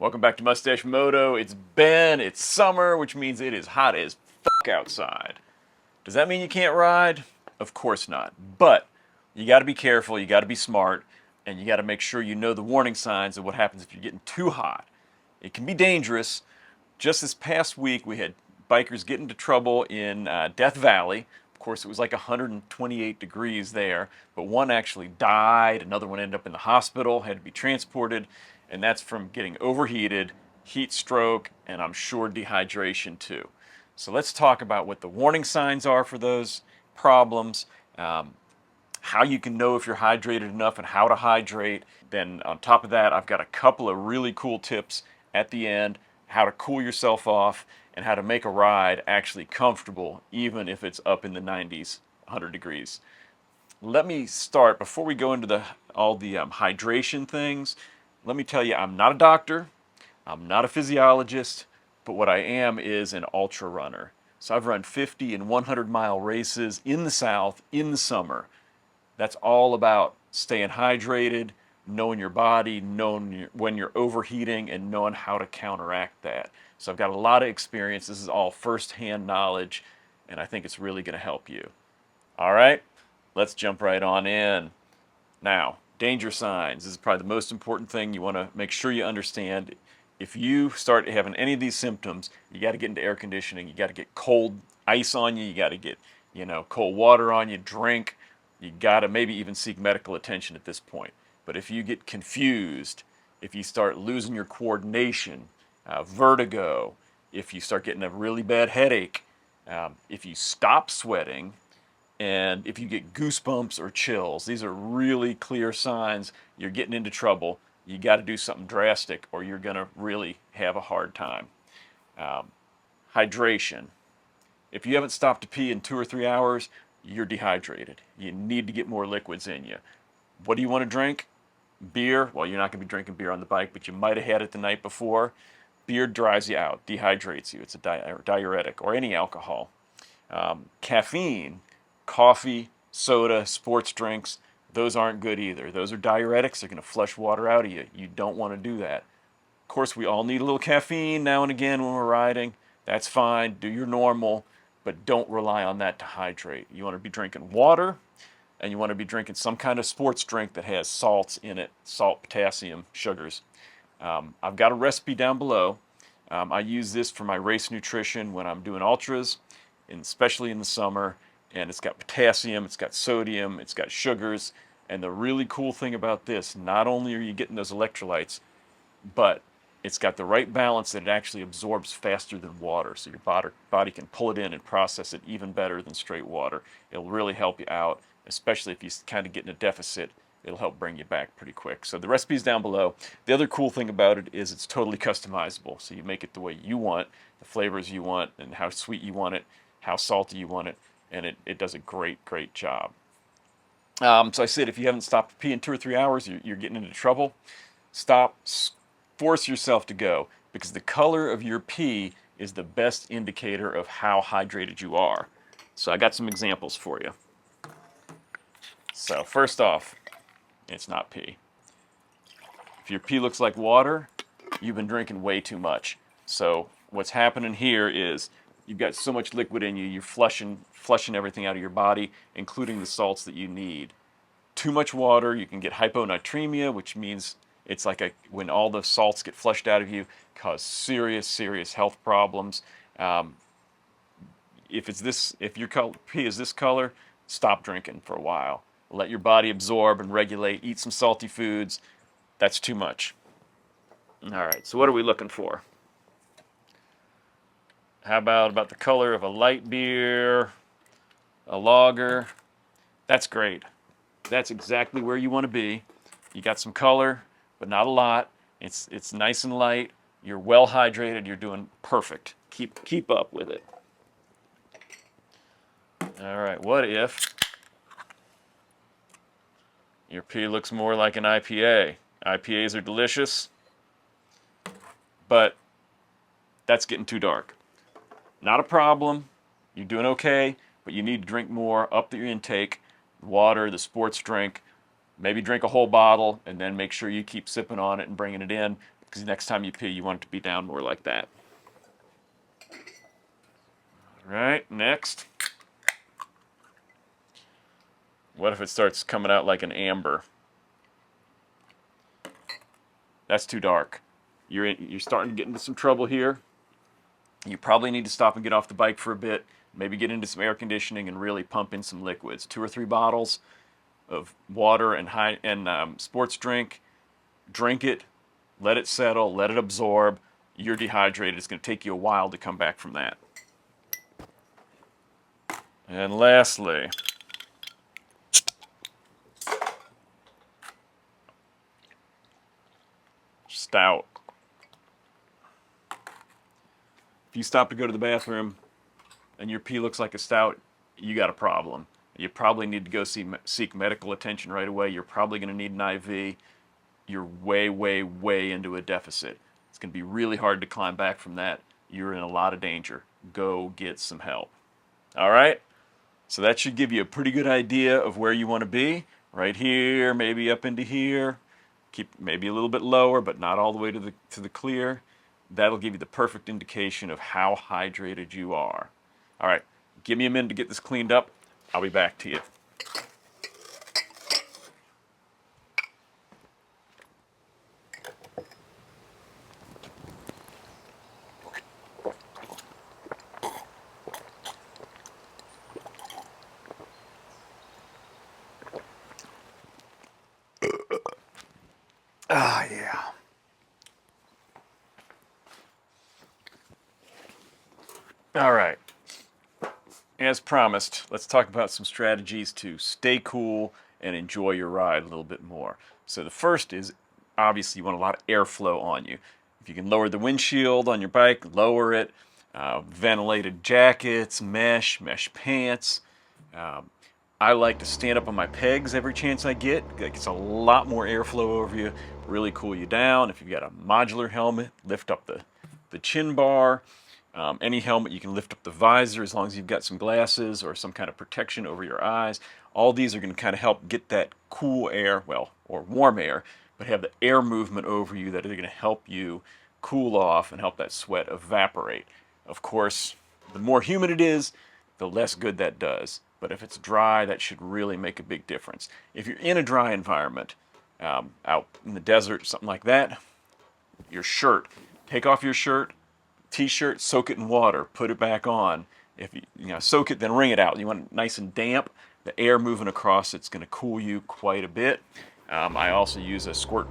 Welcome back to Mustache Moto. It's Ben. It's summer, which means it is hot as fuck outside. Does that mean you can't ride? Of course not. But you got to be careful, you got to be smart, and you got to make sure you know the warning signs of what happens if you're getting too hot. It can be dangerous. Just this past week, we had bikers get into trouble in Death Valley. Of course, it was like 128 degrees there, but one actually died. Another one ended up in the hospital, had to be transported, and that's from getting overheated, heat stroke, and I'm sure dehydration too. So let's talk about what the warning signs are for those problems, how you can know if you're hydrated enough and how to hydrate. Then on top of that, I've got a couple of really cool tips at the end, how to cool yourself off and how to make a ride actually comfortable even if it's up in the 90s, 100 degrees. Let me start, before we go into all the hydration things, let me tell you I'm not a doctor, I'm not a physiologist, but what I am is an ultra runner. So I've run 50 and 100-mile races in the South in the summer. That's all about staying hydrated, knowing your body, knowing when you're overheating, and knowing how to counteract that. So I've got a lot of experience. This is all first-hand knowledge, and I think it's really going to help you. All right, let's jump right on in. Now, danger signs. This is probably the most important thing you want to make sure you understand. If you start having any of these symptoms, you got to get into air conditioning. You got to get cold ice on you. You got to get, cold water on you, drink. You got to maybe even seek medical attention at this point. But if you get confused, if you start losing your coordination, vertigo, if you start getting a really bad headache, if you stop sweating, and if you get goosebumps or chills, these are really clear signs you're getting into trouble. You got to do something drastic or you're going to really have a hard time. Um, Hydration. If you haven't stopped to pee in 2 or 3 hours, you're dehydrated. You need to get more liquids in you. What do you want to drink? Beer. Well, you're not going to be drinking beer on the bike, but you might have had it the night before. Beer dries you out, dehydrates you. It's a diuretic, or any alcohol. Caffeine, coffee, soda, sports drinks, those aren't good either. Those are diuretics. They're going to flush water out of you. You don't want to do that. Of course, we all need a little caffeine now and again when we're riding. That's fine. Do your normal, but don't rely on that to hydrate. You want to be drinking water, and you want to be drinking some kind of sports drink that has salts in it, salt, potassium, sugars. I've got a recipe down below. I use this for my race nutrition when I'm doing ultras, and especially in the summer. And it's got potassium, it's got sodium, it's got sugars. And the really cool thing about this, not only are you getting those electrolytes, but it's got the right balance that it actually absorbs faster than water. So your body can pull it in and process it even better than straight water. It'll really help you out, especially if you kind of get in a deficit. It'll help bring you back pretty quick. So the recipe is down below. The other cool thing about it is it's totally customizable. So you make it the way you want, the flavors you want, and how sweet you want it, how salty you want it, and it does a great, great job. So I said, if you haven't stopped to pee in 2 or 3 hours, you're getting into trouble. Stop, force yourself to go, because the color of your pee is the best indicator of how hydrated you are. So I got some examples for you. So first off, it's not pee. If your pee looks like water, you've been drinking way too much. So what's happening here is you've got so much liquid in you, you're flushing everything out of your body, including the salts that you need. Too much water, you can get hyponatremia, which means it's like when all the salts get flushed out of you, cause serious, serious health problems. If your pee is this color, stop drinking for a while. Let your body absorb and regulate. Eat some salty foods. That's too much. All right, so what are we looking for? How about the color of a light beer, a lager? That's great. That's exactly where you want to be. You got some color, but not a lot. It's nice and light. You're well hydrated. You're doing perfect. Keep up with it. All right, what if your pee looks more like an IPA? IPAs are delicious, but that's getting too dark. Not a problem. You're doing okay, but you need to drink more. Up your intake. Water, the sports drink. Maybe drink a whole bottle, and then make sure you keep sipping on it and bringing it in, because next time you pee, you want it to be down more like that. All right, next. What if it starts coming out like an amber? That's too dark. You're starting to get into some trouble here. You probably need to stop and get off the bike for a bit, maybe get into some air conditioning and really pump in some liquids. 2 or 3 bottles of water and sports drink. Drink it, let it settle, let it absorb. You're dehydrated. It's going to take you a while to come back from that. And lastly, stout. If you stop to go to the bathroom and your pee looks like a stout, you got a problem. You probably need to go seek medical attention right away. You're probably going to need an IV. You're way, way, way into a deficit. It's going to be really hard to climb back from that. You're in a lot of danger. Go get some help. All right? So that should give you a pretty good idea of where you want to be. Right here, maybe up into here. Keep maybe a little bit lower, but not all the way to the clear. That'll give you the perfect indication of how hydrated you are. All right, give me a minute to get this cleaned up. I'll be back to you. Ah, yeah. All right. As promised, let's talk about some strategies to stay cool and enjoy your ride a little bit more. So the first is, obviously, you want a lot of airflow on you. If you can lower the windshield on your bike, lower it. Ventilated jackets, mesh pants. I like to stand up on my pegs every chance I get. It gets a lot more airflow over you, really cool you down. If you've got a modular helmet, lift up the chin bar. Any helmet, you can lift up the visor as long as you've got some glasses or some kind of protection over your eyes. All these are going to kind of help get that cool air, well, or warm air, but have the air movement over you that are going to help you cool off and help that sweat evaporate. Of course, the more humid it is, the less good that does. But if it's dry, that should really make a big difference. If you're in a dry environment, out in the desert, something like that, your shirt, take off your shirt, t-shirt, soak it in water, put it back on. If you soak it, then wring it out. You want it nice and damp. The air moving across it's going to cool you quite a bit. I also use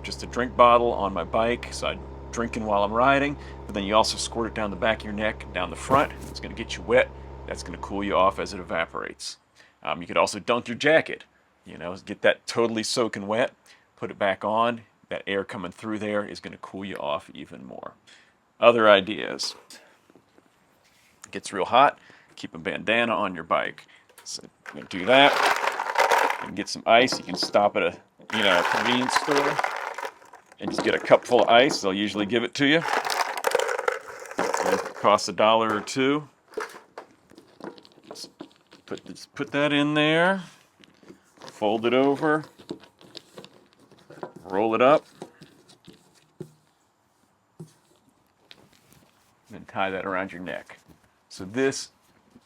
just a drink bottle on my bike, so I'm drinking while I'm riding. But then you also squirt it down the back of your neck, down the front. It's going to get you wet. That's going to cool you off as it evaporates. You could also dunk your jacket. Get that totally soaking wet. Put it back on. That air coming through there is going to cool you off even more. Other ideas. It gets real hot, keep a bandana on your bike. So I'm going to do that. And get some ice. You can stop at a convenience store and just get a cup full of ice. They'll usually give it to you. It costs $1 or $2. Just put that in there. Fold it over. Roll it up. And tie that around your neck. So this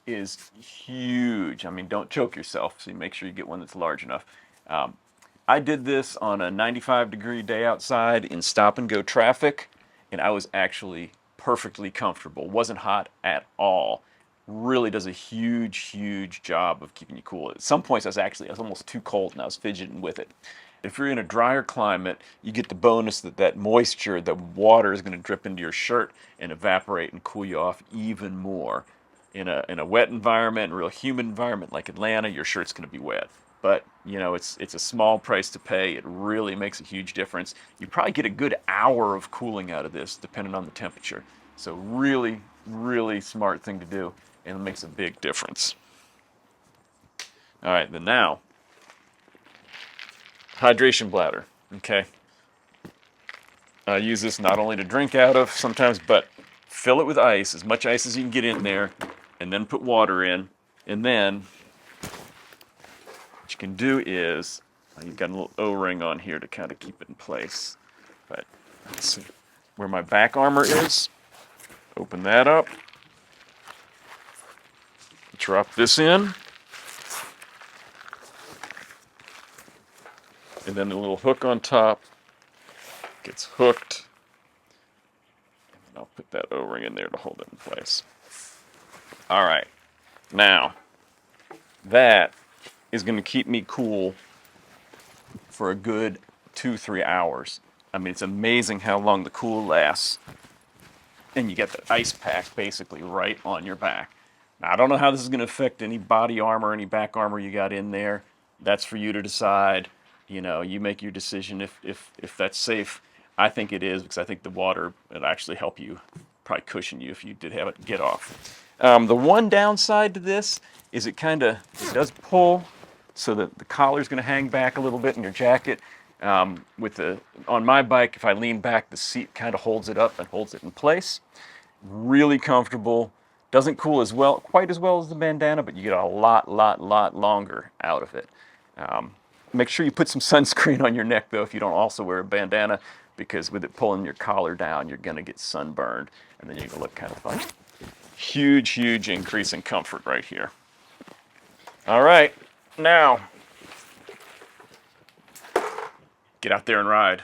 is huge. I mean, don't choke yourself, so you make sure you get one that's large enough. I did this on a 95-degree day outside in stop-and-go traffic, and I was actually perfectly comfortable. Wasn't hot at all. Really does a huge, huge job of keeping you cool. At some points, I was almost too cold, and I was fidgeting with it. If you're in a drier climate, you get the bonus that moisture, the water is going to drip into your shirt and evaporate and cool you off even more. In a wet environment, a real humid environment like Atlanta, your shirt's going to be wet. But, it's a small price to pay. It really makes a huge difference. You probably get a good hour of cooling out of this, depending on the temperature. So really, really smart thing to do, and it makes a big difference. All right, then now, hydration bladder, okay? I use this not only to drink out of sometimes, but fill it with ice, as much ice as you can get in there, and then put water in. And then what you can do is, you've got a little O-ring on here to kind of keep it in place. But let's see. where my back armor is. Open that up. Drop this in. And then the little hook on top gets hooked. And I'll put that O-ring in there to hold it in place. All right. Now, that is going to keep me cool for a good 2-3 hours. I mean, it's amazing how long the cool lasts. And you get the ice pack basically right on your back. Now, I don't know how this is going to affect any body armor, any back armor you got in there. That's for you to decide. You know, you make your decision if that's safe. I think it is, because I think the water would actually help you, probably cushion you if you did have it get off. The one downside to this is it does pull, so that the collar's going to hang back a little bit in your jacket. On my bike, if I lean back, the seat kind of holds it up and holds it in place. Really comfortable. Doesn't cool as well, quite as well as the bandana, but you get a lot longer out of it. Make sure you put some sunscreen on your neck, though, if you don't also wear a bandana, because with it pulling your collar down, you're going to get sunburned, and then you're going to look kind of funny. Huge increase in comfort right here. All right, now, get out there and ride.